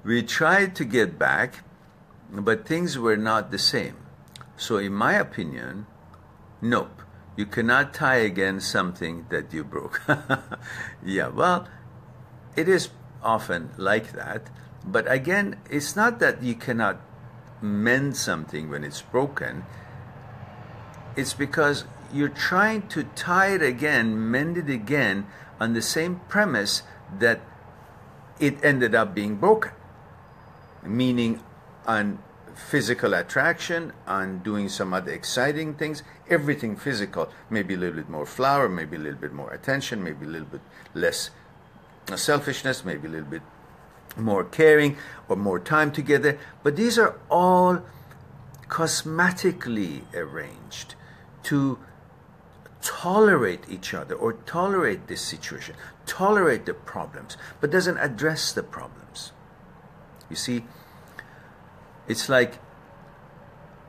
We tried to get back, but things were not the same. So in my opinion, nope. You cannot tie again something that you broke. Yeah, well, it is often like that. But again, it's not that you cannot mend something when it's broken. It's because you're trying to tie it again, mend it again, on the same premise that it ended up being broken. Meaning on physical attraction, on doing some other exciting things, everything physical, maybe a little bit more flower, maybe a little bit more attention, maybe a little bit less selfishness, maybe a little bit more caring or more time together. But these are all cosmetically arranged to tolerate each other or tolerate this situation, tolerate the problems, but doesn't address the problems. You see, it's like,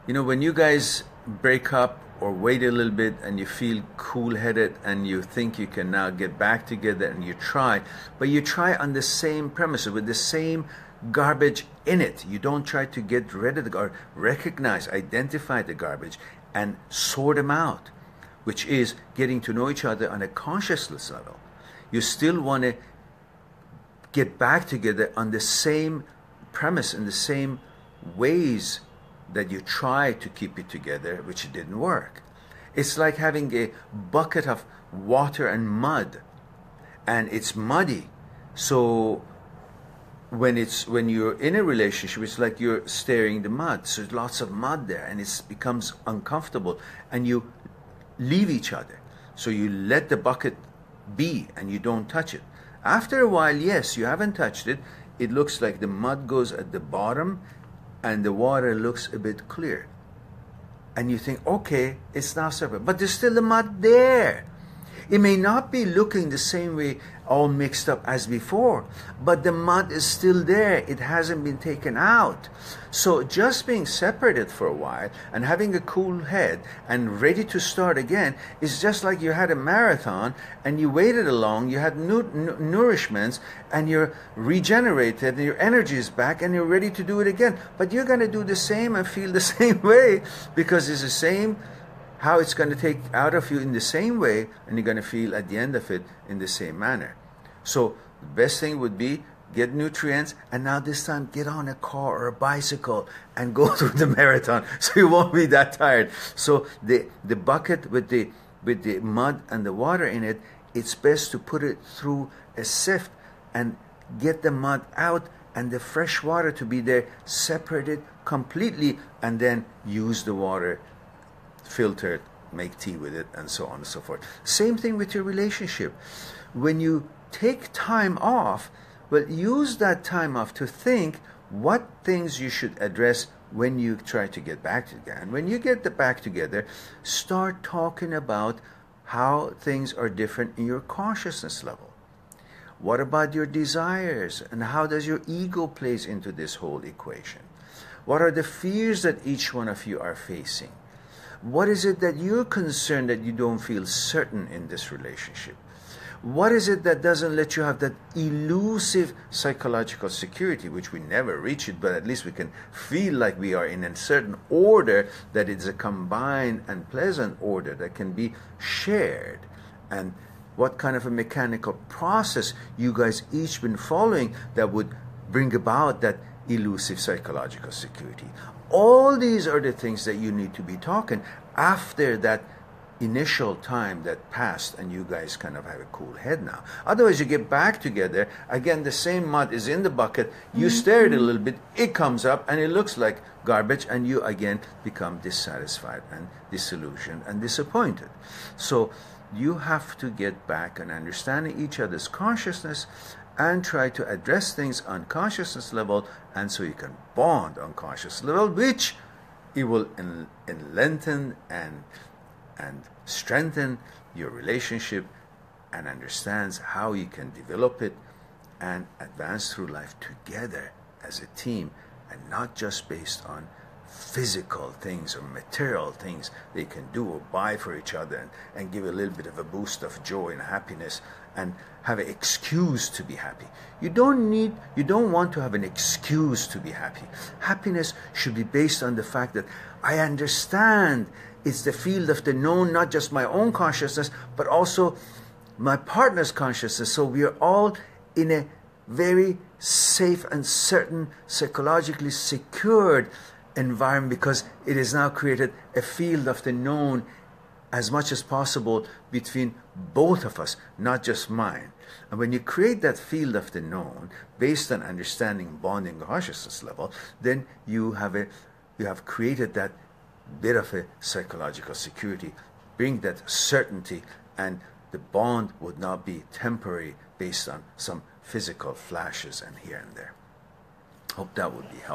you know, when you guys break up or wait a little bit and you feel cool-headed and you think you can now get back together and you try, but you try on the same premises with the same garbage in it. You don't try to get rid of the garbage, recognize, identify the garbage and sort them out, which is getting to know each other on a consciousness level. You still want to get back together on the same premise, in the same ways that you try to keep it together, which didn't work. It's like having a bucket of water and mud, and it's muddy. So when you're in a relationship, it's like you're staring the mud. So there's lots of mud there, and it becomes uncomfortable, and you leave each other. So you let the bucket be, and you don't touch it. After a while, yes, you haven't touched it. It looks like the mud goes at the bottom, and the water looks a bit clear. And you think, okay, it's now separate. But there's still the mud there. It may not be looking the same way, all mixed up as before, but the mud is still there. It hasn't been taken out. So just being separated for a while and having a cool head and ready to start again is just like you had a marathon and you waited along, you had nourishments, and you're regenerated and your energy is back and you're ready to do it again. But you're going to do the same and feel the same way because it's the same how it's going to take out of you in the same way, and you're going to feel at the end of it in the same manner. So the best thing would be get nutrients, and now this time get on a car or a bicycle and go through the marathon so you won't be that tired. So the bucket with the mud and the water in it, it's best to put it through a sift and get the mud out and the fresh water to be there, separated completely, and then use the water, filter it, make tea with it, and so on and so forth. Same thing with your relationship. When you take time off, well, use that time off to think what things you should address when you try to get back together. And when you get back together, start talking about how things are different in your consciousness level. What about your desires, and how does your ego plays into this whole equation? What are the fears that each one of you are facing? What is it that you're concerned that you don't feel certain in this relationship? What is it that doesn't let you have that elusive psychological security, which we never reach it, but at least we can feel like we are in a certain order, that it's a combined and pleasant order that can be shared? And what kind of a mechanical process you guys each been following that would bring about that elusive psychological security? All these are the things that you need to be talking after that initial time that passed and you guys kind of have a cool head now. Otherwise, you get back together, again, the same mud is in the bucket, you stare at it a little bit, it comes up and it looks like garbage, and you again become dissatisfied and disillusioned and disappointed. So you have to get back and understanding each other's consciousness and try to address things on consciousness level, and so you can bond on conscious level, which it will lengthen and strengthen your relationship, and understands how you can develop it and advance through life together as a team, and not just based on physical things or material things they can do or buy for each other, and give a little bit of a boost of joy and happiness and have an excuse to be happy. You don't want to have an excuse to be happy. Happiness should be based on the fact that I understand it's the field of the known, not just my own consciousness, but also my partner's consciousness. So we are all in a very safe and certain, psychologically secured environment, because it has now created a field of the known as much as possible between both of us, not just mine. And when you create that field of the known based on understanding, bonding, consciousness level, then you have created that bit of a psychological security, bring that certainty, and the bond would not be temporary based on some physical flashes and here and there. Hope that would be helpful.